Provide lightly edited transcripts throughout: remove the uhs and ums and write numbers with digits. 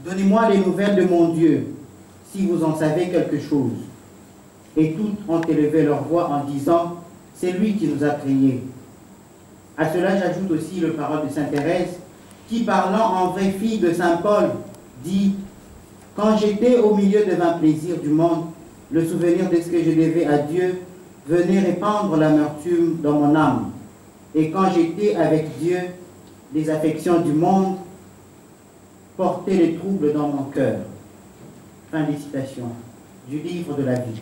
Donnez-moi les nouvelles de mon Dieu, si vous en savez quelque chose. Et toutes ont élevé leur voix en disant, c'est lui qui nous a créés. À cela, j'ajoute aussi le parole de sainte Thérèse, qui, parlant en vraie fille de saint Paul, dit, quand j'étais au milieu de vains plaisirs du monde, le souvenir de ce que je devais à Dieu venait répandre l'amertume dans mon âme. Et quand j'étais avec Dieu, les affections du monde portaient les troubles dans mon cœur. Fin des citations du livre de la vie.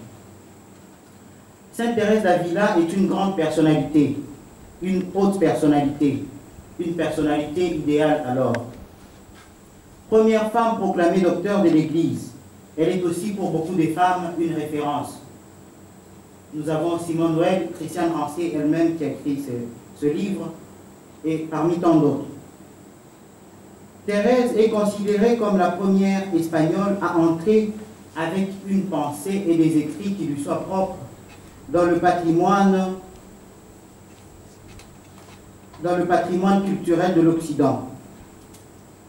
Sainte Thérèse d'Avila est une grande personnalité, une haute personnalité, une personnalité idéale alors. Première femme proclamée docteur de l'Église, elle est aussi pour beaucoup de femmes une référence. Nous avons Simone Noël, Christiane Rancière elle-même qui a écrit ce livre, et parmi tant d'autres. Thérèse est considérée comme la première espagnole à entrer avec une pensée et des écrits qui lui soient propres dans le patrimoine culturel de l'Occident.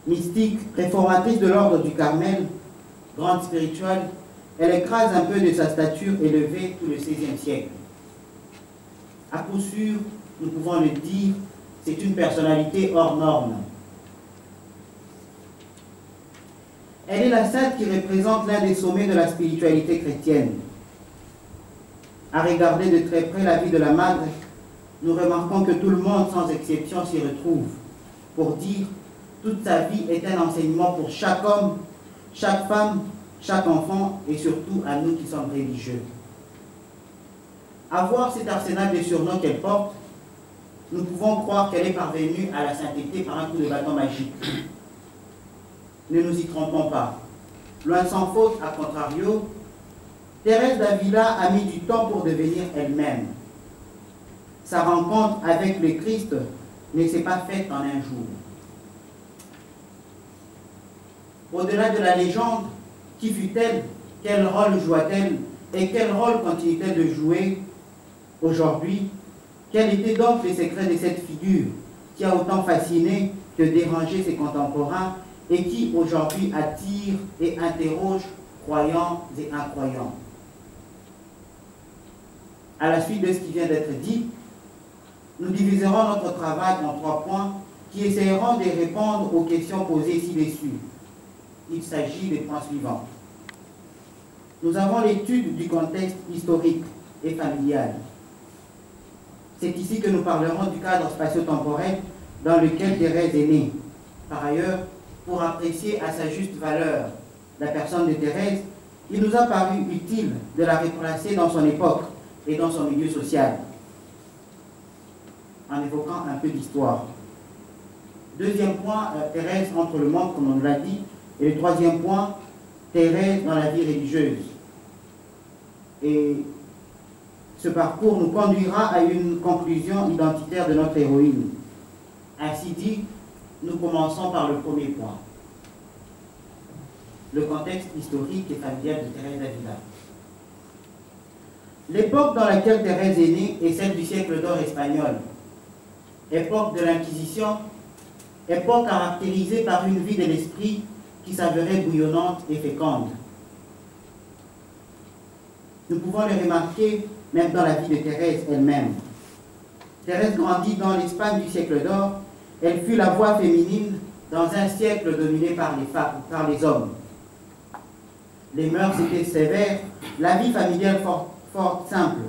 Mystique, réformatrice de l'ordre du Carmel, grande spirituelle, elle écrase un peu de sa stature élevée tout le XVIe siècle. À coup sûr, nous pouvons le dire, c'est une personnalité hors norme. Elle est la sainte qui représente l'un des sommets de la spiritualité chrétienne. À regarder de très près la vie de la Madre, nous remarquons que tout le monde, sans exception, s'y retrouve. Pour dire, toute sa vie est un enseignement pour chaque homme, chaque femme, chaque enfant et surtout à nous qui sommes religieux. À voir cet arsenal de surnoms qu'elle porte, nous pouvons croire qu'elle est parvenue à la sainteté par un coup de bâton magique. Ne nous y trompons pas. Loin sans faute, à contrario, Thérèse d'Avila a mis du temps pour devenir elle-même. Sa rencontre avec le Christ ne s'est pas faite en un jour. Au-delà de la légende, qui fut-elle? Quel rôle joua-t-elle? Et quel rôle continue-t-elle de jouer aujourd'hui? Quel était donc le secret de cette figure qui a autant fasciné que dérangé ses contemporains et qui aujourd'hui attire et interroge croyants et incroyants? À la suite de ce qui vient d'être dit, nous diviserons notre travail en 3 points qui essaieront de répondre aux questions posées ci-dessus. Il s'agit des points suivants. Nous avons l'étude du contexte historique et familial. C'est ici que nous parlerons du cadre spatio-temporel dans lequel Thérèse est née. Par ailleurs, pour apprécier à sa juste valeur la personne de Thérèse, il nous a paru utile de la replacer dans son époque et dans son milieu social, en évoquant un peu d'histoire. Deuxième point, Thérèse entre le monde, comme on l'a dit. Et le troisième point, Thérèse dans la vie religieuse. Et ce parcours nous conduira à une conclusion identitaire de notre héroïne. Ainsi dit, nous commençons par le premier point. Le contexte historique et familial de Thérèse d'Avila. L'époque dans laquelle Thérèse est née est celle du siècle d'or espagnol. Époque de l'Inquisition, époque caractérisée par une vie de l'esprit qui s'avérait bouillonnante et féconde. Nous pouvons le remarquer même dans la vie de Thérèse elle-même. Thérèse grandit dans l'Espagne du siècle d'or. Elle fut la voix féminine dans un siècle dominé par les hommes. Les mœurs étaient sévères, la vie familiale fort simple,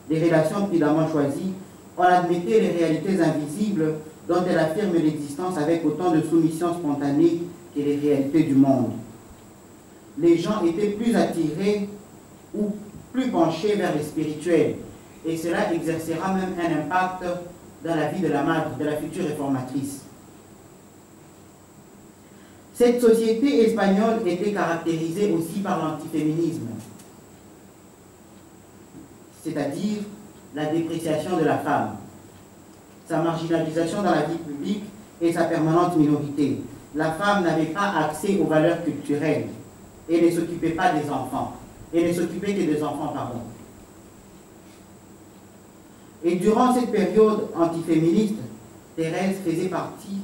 les relations prudemment choisies. On admettait les réalités invisibles dont elle affirme l'existence avec autant de soumission spontanée que les réalités du monde. Les gens étaient plus attirés ou plus penchés vers le spirituel, et cela exercera même un impact dans la vie de la Madre, de la future réformatrice. Cette société espagnole était caractérisée aussi par l'antiféminisme, c'est-à-dire la dépréciation de la femme, sa marginalisation dans la vie publique et sa permanente minorité. La femme n'avait pas accès aux valeurs culturelles et ne s'occupait pas des enfants, et ne s'occupait que des enfants, pardon. Et durant cette période antiféministe, Thérèse faisait partie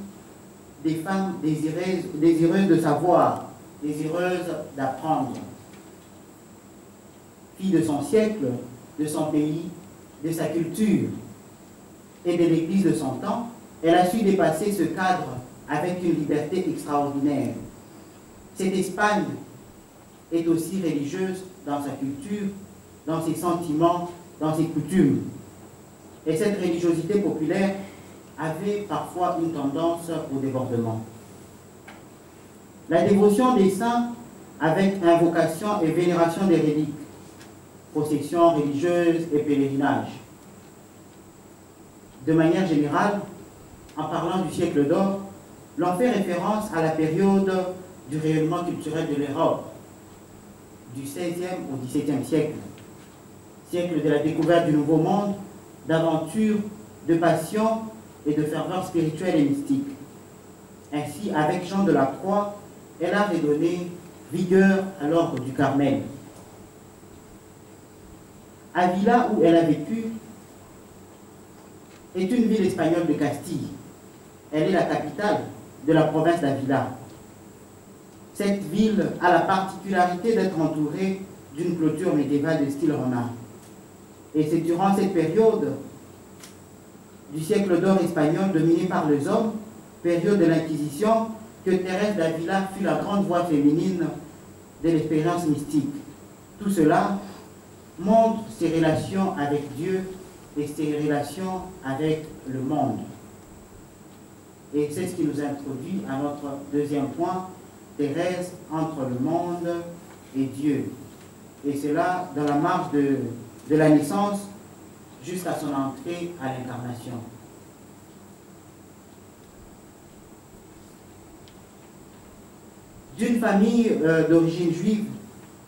des femmes désireuses de savoir, désireuse d'apprendre. Fille de son siècle, de son pays, de sa culture et de l'Église de son temps, elle a su dépasser ce cadre avec une liberté extraordinaire. Cette Espagne est aussi religieuse dans sa culture, dans ses sentiments, dans ses coutumes. Et cette religiosité populaire avait parfois une tendance au débordement. La dévotion des saints avec invocation et vénération des reliques, processions religieuses et pèlerinages. De manière générale, en parlant du siècle d'or, l'on fait référence à la période du rayonnement culturel de l'Europe, du XVIe au XVIIe siècle, siècle de la découverte du Nouveau Monde, d'aventure, de passion et de ferveur spirituelle et mystique. Ainsi, avec Jean de la Croix, elle a redonné vigueur à l'ordre du Carmel. Avila, où elle a vécu, est une ville espagnole de Castille. Elle est la capitale de la province d'Avila. Cette ville a la particularité d'être entourée d'une clôture médiévale de style romain. Et c'est durant cette période du siècle d'or espagnol dominé par les hommes, période de l'Inquisition, que Thérèse d'Avila fut la grande voix féminine de l'expérience mystique. Tout cela montre ses relations avec Dieu et ses relations avec le monde. Et c'est ce qui nous introduit à notre deuxième point, Thérèse entre le monde et Dieu. Et cela dans la marche de la naissance jusqu'à son entrée à l'incarnation. D'une famille d'origine juive,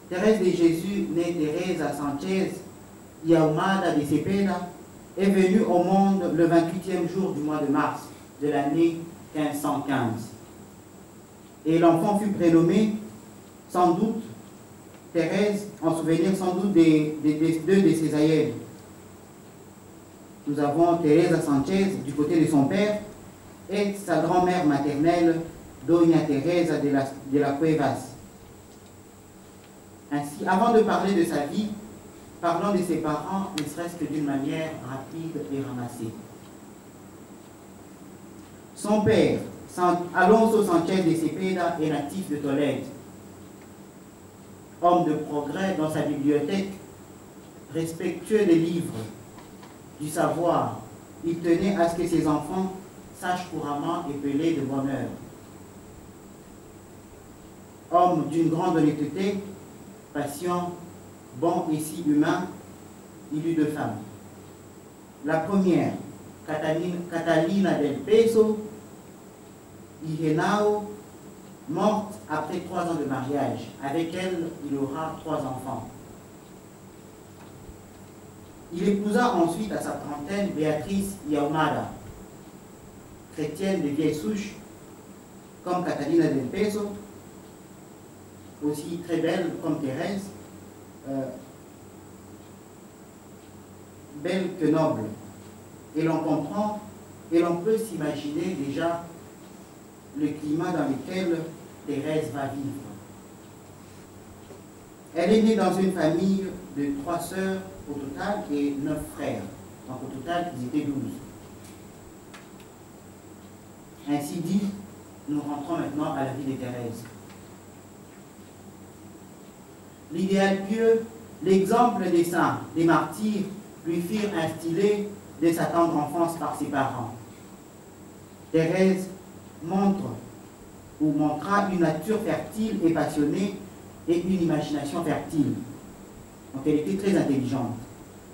Thérèse de Jésus, née Teresa Sanchez y Ahumada de Cepeda, est venue au monde le 28e jour du mois de mars de l'année 1515. Et l'enfant fut prénommé, sans doute, Thérèse, en souvenir sans doute des deux de ses aïeuls. Nous avons Teresa Sanchez du côté de son père et sa grand-mère maternelle, Doña Teresa de la Cuevas. Ainsi, avant de parler de sa vie, parlons de ses parents, ne serait-ce que d'une manière rapide et ramassée. Son père, Alonso Sanchez de Cepeda, est natif de Tolède. Homme de progrès dans sa bibliothèque, respectueux des livres, du savoir, il tenait à ce que ses enfants sachent couramment épeler de bonheur. Homme d'une grande honnêteté, patient, bon et si humain, il eut deux femmes. La première, Catalina del Peso, Igenao, morte après 3 ans de mariage. Avec elle, il aura 3 enfants. Il épousa ensuite à sa trentaine Béatrice Yaumada, chrétienne de vieille souche, comme Catalina del Peso, aussi très belle comme Thérèse, belle que noble. Et l'on comprend, et l'on peut s'imaginer déjà le climat dans lequel Thérèse va vivre. Elle est née dans une famille de 3 sœurs au total et 9 frères. Donc au total, ils étaient 12. Ainsi dit, nous rentrons maintenant à la vie de Thérèse. L'idéal pieux, l'exemple des saints, des martyrs, lui firent instiller dès sa tendre enfance par ses parents. Thérèse montra une nature fertile et passionnée et une imagination fertile. Donc elle était très intelligente.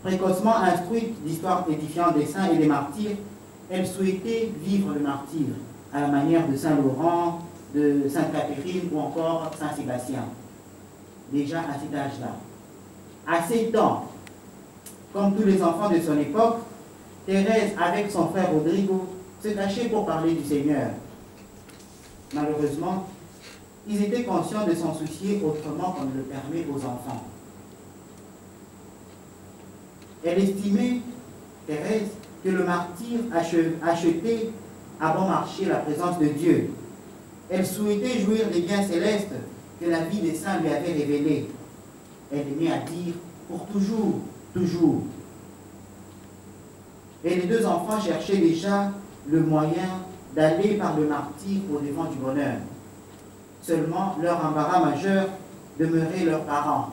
Précocement instruite d'histoires édifiantes des saints et des martyrs, elle souhaitait vivre le martyre à la manière de Saint Laurent, de Sainte Catherine ou encore Saint Sébastien. Déjà à cet âge-là. À 7 ans, comme tous les enfants de son époque, Thérèse, avec son frère Rodrigo, se cachait pour parler du Seigneur. Malheureusement, ils étaient conscients de s'en soucier autrement qu'on ne le permet aux enfants. Elle estimait, Thérèse, que le martyr achetait à bon marché la présence de Dieu. Elle souhaitait jouir des biens célestes que la vie des saints lui avait révélé. Elle aimait à dire pour toujours, toujours. Et les deux enfants cherchaient déjà le moyen d'aller par le martyre au-devant du bonheur. Seulement, leur embarras majeur demeurait leurs parents.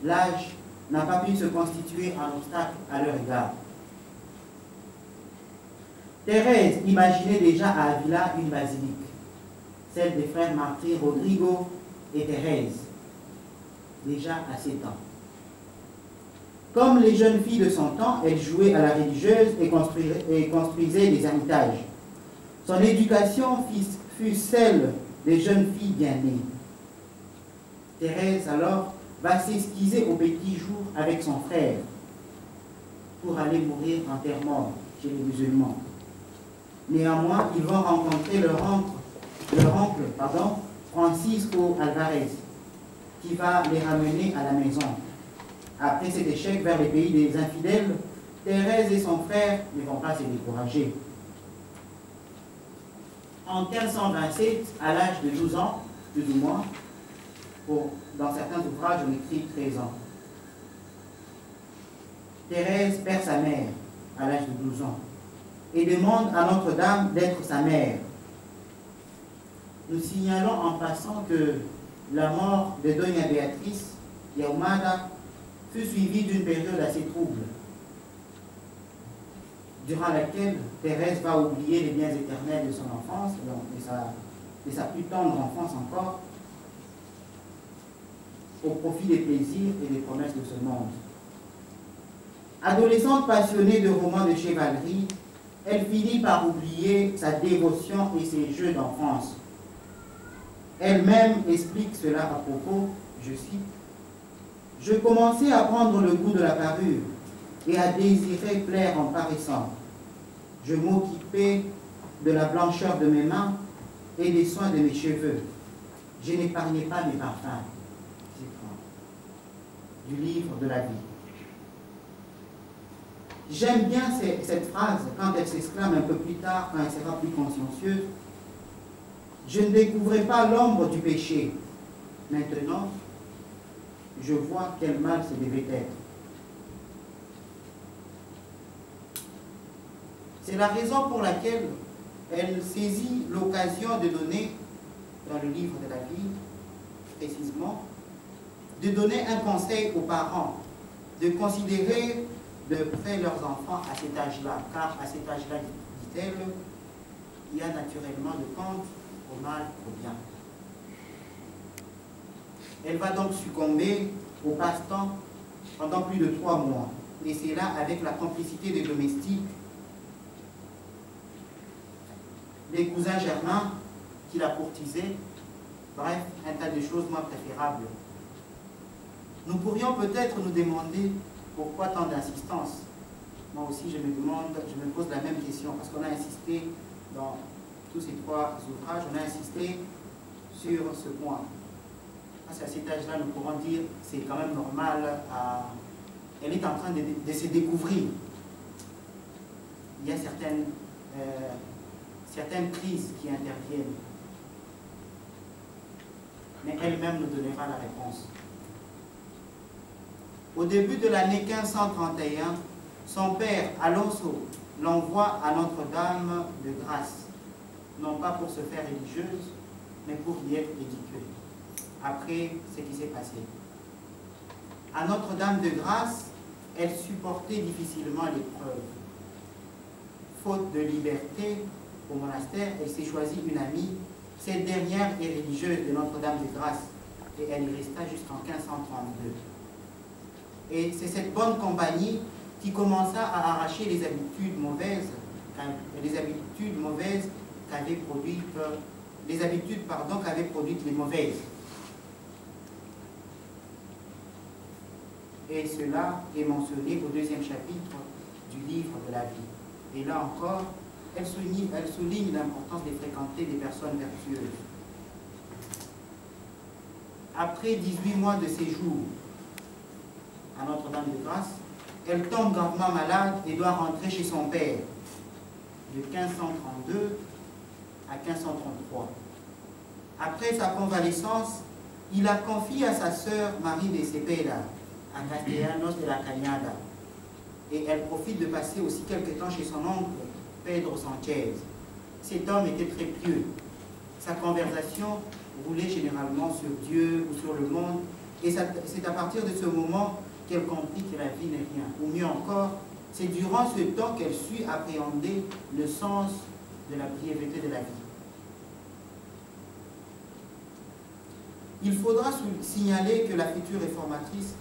L'âge n'a pas pu se constituer un obstacle à leur égard. Thérèse imaginait déjà à Avila une basilique, celle des frères martyrs Rodrigo et Thérèse, déjà à 7 ans. Comme les jeunes filles de son temps, elle jouait à la religieuse et construisait des ermitages. Son éducation fut celle des jeunes filles bien nées. Thérèse, alors, va s'esquiser au petit jour avec son frère pour aller mourir en terre morte chez les musulmans. Néanmoins, ils vont rencontrer leur oncle, Francisco Alvarez, qui va les ramener à la maison. Après cet échec vers les pays des infidèles, Thérèse et son frère ne vont pas se décourager. En 1527, à l'âge de 12 ans, plus ou moins, dans certains ouvrages, on écrit 13 ans, Thérèse perd sa mère à l'âge de 12 ans et demande à Notre-Dame d'être sa mère. Nous signalons en passant que la mort de Doña Beatriz Yaumada fut suivie d'une période assez trouble, durant laquelle Thérèse va oublier les biens éternels de son enfance, de sa plus tendre enfance encore, au profit des plaisirs et des promesses de ce monde. Adolescente passionnée de romans de chevalerie, elle finit par oublier sa dévotion et ses jeux d'enfance. Elle-même explique cela à propos, je cite, « Je commençais à prendre le goût de la parure et à désirer plaire en paraissant. Je m'occupais de la blancheur de mes mains et des soins de mes cheveux. Je n'épargnais pas mes parfums. » Du livre de la vie. J'aime bien cette phrase quand elle s'exclame un peu plus tard, quand elle sera plus consciencieuse. Je ne découvrais pas l'ombre du péché. Maintenant, je vois quel mal ce devait être. C'est la raison pour laquelle elle saisit l'occasion de donner, dans le livre de la vie, précisément, de donner un conseil aux parents, de considérer de près leurs enfants à cet âge-là, car à cet âge-là, dit-elle, il y a naturellement de compte au mal, au bien. Elle va donc succomber au passe-temps pendant plus de 3 mois, et c'est là avec la complicité des domestiques, des cousins germains qui la courtisaient, bref, un tas de choses moins préférables. Nous pourrions peut-être nous demander pourquoi tant d'insistance. Moi aussi, je me pose la même question, parce qu'on a insisté dans tous ces 3 ouvrages, on a insisté sur ce point. Parce qu'à cet âge-là, nous pourrons dire c'est quand même normal, elle est en train de se découvrir. Il y a certaines crises qui interviennent. Mais elle-même nous donnera la réponse. Au début de l'année 1531, son père, Alonso, l'envoie à Notre-Dame de Grâce, non pas pour se faire religieuse, mais pour y être éduquée, après ce qui s'est passé. À Notre-Dame de Grâce, elle supportait difficilement l'épreuve. Faute de liberté au monastère, elle s'est choisie une amie. Cette dernière est religieuse de Notre-Dame de Grâce, et elle y resta jusqu'en 1532. Et c'est cette bonne compagnie qui commença à arracher les habitudes mauvaises qu'avaient produites les mauvaises. Et cela est mentionné au 2e chapitre du livre de la vie. Et là encore, elle souligne l'importance de fréquenter des personnes vertueuses. Après 18 mois de séjour à Notre-Dame de Grâce, elle tombe gravement malade et doit rentrer chez son père de 1532 à 1533. Après sa convalescence, Il la confie à sa sœur Marie de Cepeda, à Castellanos de la Cañada, et elle profite de passer aussi quelque temps chez son oncle, Pedro Sanchez. Cet homme était très pieux. Sa conversation roulait généralement sur Dieu ou sur le monde, et c'est à partir de ce moment qu'elle comprit que la vie n'est rien. Ou mieux encore, c'est durant ce temps qu'elle sut appréhender le sens de la brièveté de la vie. Il faudra signaler que la future réformatrice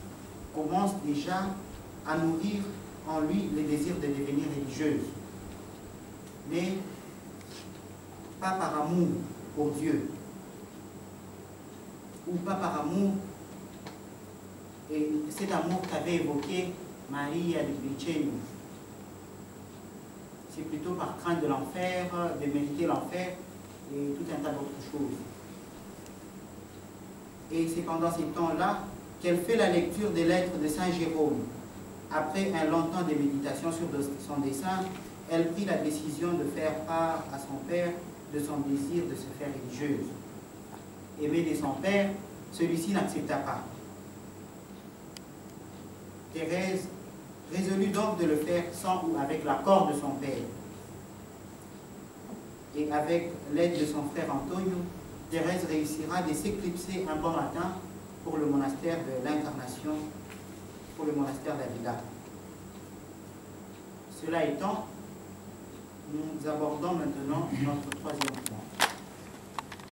commence déjà à nourrir en lui le désir de devenir religieuse, mais pas par amour pour Dieu, ou pas par amour, et cet amour qu'avait évoqué Maria de Viceno. C'est plutôt par crainte de l'enfer, de mériter l'enfer, et tout un tas d'autres choses. Et c'est pendant ces temps-là qu'elle fait la lecture des lettres de Saint Jérôme. Après un long temps de méditation sur son dessein, elle prit la décision de faire part à son père de son désir de se faire religieuse. Aimée de son père, celui-ci n'accepta pas. Thérèse résolut donc de le faire sans ou avec l'accord de son père. Et avec l'aide de son frère Antonio, Thérèse réussira de s'éclipser un bon matin pour le monastère de l'Incarnation, pour le monastère d'Avila. Cela étant, nous abordons maintenant notre troisième point.